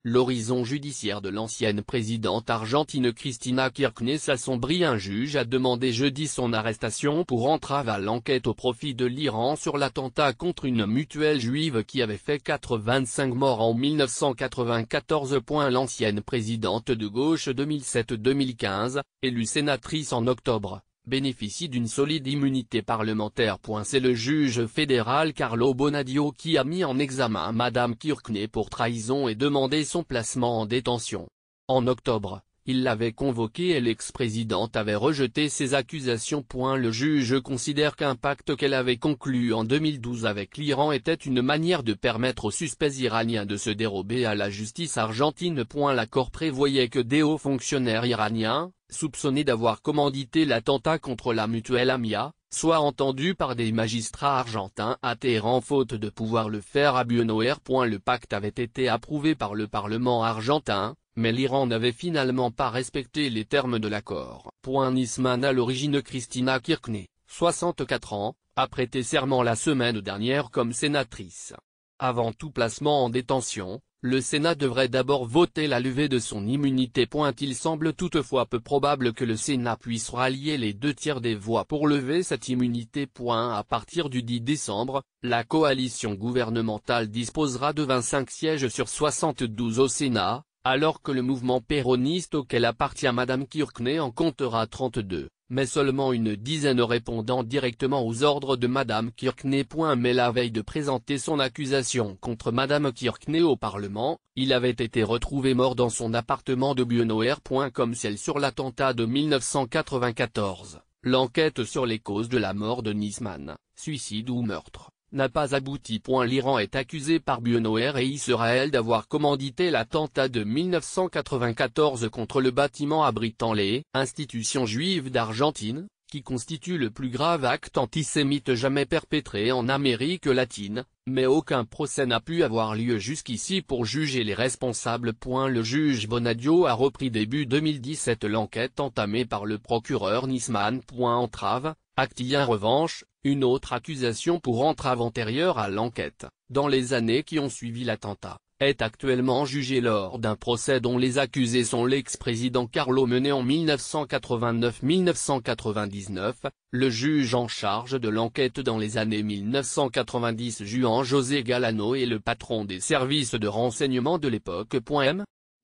L'horizon judiciaire de l'ancienne présidente argentine Cristina Kirchner s'assombrit. Un juge a demandé jeudi son arrestation pour entrave à l'enquête au profit de l'Iran sur l'attentat contre une mutuelle juive qui avait fait 25 morts en 1994. L'ancienne présidente de gauche 2007-2015, élue sénatrice en octobre, bénéficie d'une solide immunité parlementaire. C'est le juge fédéral Carlo Bonadio qui a mis en examen Madame Kirchner pour trahison et demandé son placement en détention. En octobre, il l'avait convoquée et l'ex-présidente avait rejeté ses accusations. Le juge considère qu'un pacte qu'elle avait conclu en 2012 avec l'Iran était une manière de permettre aux suspects iraniens de se dérober à la justice argentine. L'accord prévoyait que des hauts fonctionnaires iraniens, soupçonnés d'avoir commandité l'attentat contre la mutuelle Amia, soient entendus par des magistrats argentins à Téhéran faute de pouvoir le faire à Buenos Aires. Le pacte avait été approuvé par le Parlement argentin, mais l'Iran n'avait finalement pas respecté les termes de l'accord. Nisman à l'origine. Cristina Kirchner, 64 ans, a prêté serment la semaine dernière comme sénatrice. Avant tout placement en détention, le Sénat devrait d'abord voter la levée de son immunité. Il semble toutefois peu probable que le Sénat puisse rallier les 2/3 des voix pour lever cette immunité. À partir du 10 décembre, la coalition gouvernementale disposera de 25 sièges sur 72 au Sénat, alors que le mouvement péroniste auquel appartient Madame Kirchner en comptera 32, mais seulement une dizaine répondant directement aux ordres de Madame Kirchner. Mais la veille de présenter son accusation contre Madame Kirchner au Parlement, il avait été retrouvé mort dans son appartement de Buenos Aires. Comme celle sur l'attentat de 1994, l'enquête sur les causes de la mort de Nisman, suicide ou meurtre, n'a pas abouti. L'Iran est accusé par Buenos Aires et Israël d'avoir commandité l'attentat de 1994 contre le bâtiment abritant les institutions juives d'Argentine, qui constitue le plus grave acte antisémite jamais perpétré en Amérique latine, mais aucun procès n'a pu avoir lieu jusqu'ici pour juger les responsables. Le juge Bonadio a repris début 2017 l'enquête entamée par le procureur Nisman. Entrave, acte. En revanche, une autre accusation pour entrave antérieure à l'enquête, dans les années qui ont suivi l'attentat, est actuellement jugée lors d'un procès dont les accusés sont l'ex-président Carlos mené en 1989-1999, le juge en charge de l'enquête dans les années 1990 Juan José Galano et le patron des services de renseignement de l'époque.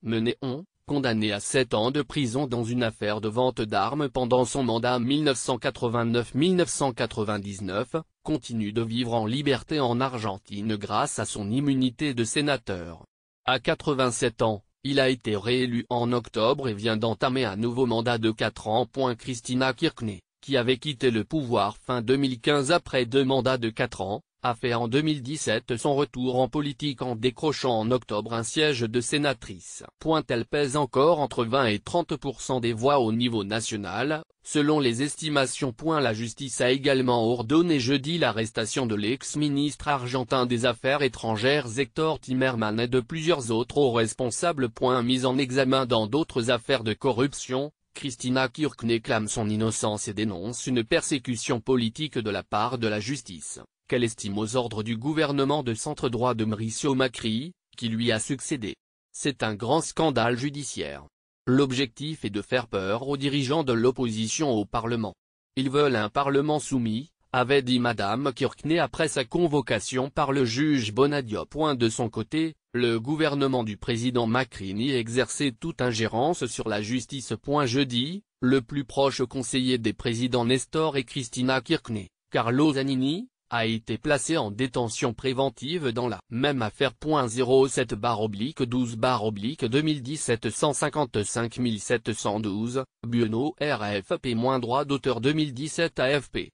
Mené condamné à 7 ans de prison dans une affaire de vente d'armes pendant son mandat 1989-1999, continue de vivre en liberté en Argentine grâce à son immunité de sénateur. À 87 ans, il a été réélu en octobre et vient d'entamer un nouveau mandat de 4 ans. Cristina Kirchner, qui avait quitté le pouvoir fin 2015 après 2 mandats de 4 ans, a fait en 2017 son retour en politique en décrochant en octobre un siège de sénatrice. Elle pèse encore entre 20 et 30% des voix au niveau national, selon les estimations. La justice a également ordonné jeudi l'arrestation de l'ex-ministre argentin des Affaires étrangères Héctor Timerman et de plusieurs autres hauts responsables. Mis en examen dans d'autres affaires de corruption, Cristina Kirchner clame son innocence et dénonce une persécution politique de la part de la justice, qu'elle estime aux ordres du gouvernement de centre-droit de Mauricio Macri, qui lui a succédé. C'est un grand scandale judiciaire. L'objectif est de faire peur aux dirigeants de l'opposition au Parlement. Ils veulent un Parlement soumis, avait dit Madame Kirchner après sa convocation par le juge Bonadio. De son côté, le gouvernement du président Macri nie exercer toute ingérence sur la justice. Jeudi, le plus proche conseiller des présidents Nestor et Cristina Kirchner, Carlo Zanini, a été placé en détention préventive dans la même affaire. 07/12/2017 155 712, Buenos Aires AFP-droit d'auteur 2017 AFP.